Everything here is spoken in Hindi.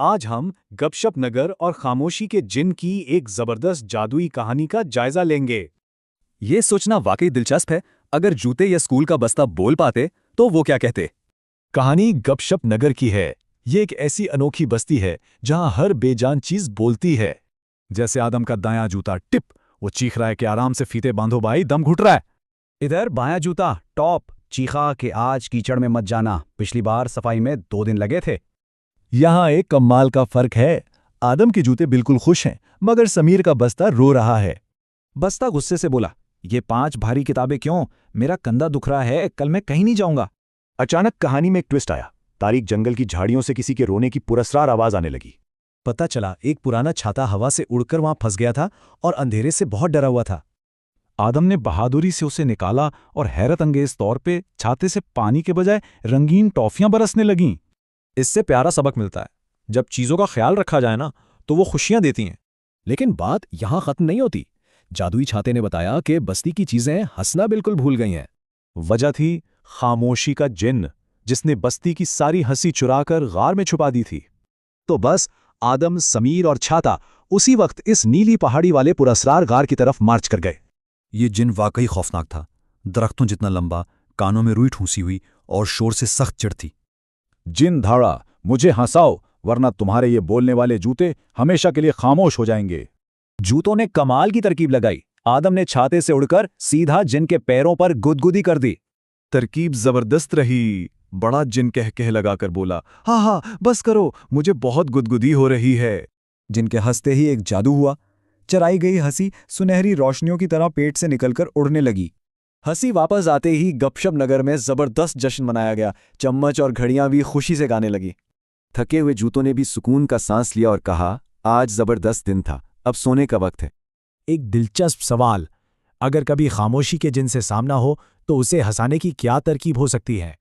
आज हम गपशप नगर और खामोशी के जिन की एक जबरदस्त जादुई कहानी का जायजा लेंगे। ये सोचना वाकई दिलचस्प है। अगर जूते या स्कूल का बस्ता बोल पाते तो वो क्या कहते। कहानी गपशप नगर की है। ये एक ऐसी अनोखी बस्ती है जहां हर बेजान चीज बोलती है। जैसे आदम का दायां जूता टिप, वो चीख रहा है कि आराम से फीते बांधो भाई, दम घुट रहा है। इधर बायां जूता टॉप, चीखा कि आज कीचड़ में मत जाना, पिछली बार सफाई में 2 दिन लगे थे। यहाँ एक कमाल का फर्क है। आदम के जूते बिल्कुल खुश हैं, मगर समीर का बस्ता रो रहा है। बस्ता गुस्से से बोला, ये 5 भारी किताबें क्यों, मेरा कंधा दुख रहा है, कल मैं कहीं नहीं जाऊंगा। अचानक कहानी में एक ट्विस्ट आया। तारीक जंगल की झाड़ियों से किसी के रोने की पुरस्रार आवाज आने लगी। पता चला एक पुराना छाता हवा से उड़कर वहां फंस गया था और अंधेरे से बहुत डरा हुआ था। आदम ने बहादुरी से उसे निकाला और हैरत अंगेज तौर पे छाते से पानी के बजाय रंगीन टॉफियां बरसने लगीं। इससे प्यारा सबक मिलता है, जब चीजों का ख्याल रखा जाए ना तो वो खुशियां देती हैं। लेकिन बात यहां खत्म नहीं होती। जादुई छाते ने बताया कि बस्ती की चीजें हंसना बिल्कुल भूल गई हैं। वजह थी खामोशी का जिन, जिसने बस्ती की सारी हंसी चुराकर गार में छुपा दी थी। तो बस आदम, समीर और छाता उसी वक्त इस नीली पहाड़ी वाले पुरस्रार गार की तरफ मार्च कर गए। ये जिन वाकई खौफनाक था। दरख्तों जितना लंबा, कानों में रुई ठूंसी हुई और शोर से सख्त चिढ़ थी। जिन धाड़ा, मुझे हंसाओ वरना तुम्हारे ये बोलने वाले जूते हमेशा के लिए खामोश हो जाएंगे। जूतों ने कमाल की तरकीब लगाई। आदम ने छाते से उड़कर सीधा जिन के पैरों पर गुदगुदी कर दी। तरकीब जबरदस्त रही। बड़ा जिन कह लगाकर बोला, हाँ हाँ बस करो, मुझे बहुत गुदगुदी हो रही है। जिनके हंसते ही एक जादू हुआ। चराई गई हंसी सुनहरी रोशनियों की तरह पेट से निकलकर उड़ने लगी। हंसी वापस आते ही गपशप नगर में जबरदस्त जश्न मनाया गया। चम्मच और घड़ियां भी खुशी से गाने लगी। थके हुए जूतों ने भी सुकून का सांस लिया और कहा, आज जबरदस्त दिन था, अब सोने का वक्त है। एक दिलचस्प सवाल, अगर कभी खामोशी के जिन से सामना हो तो उसे हंसाने की क्या तरकीब हो सकती है?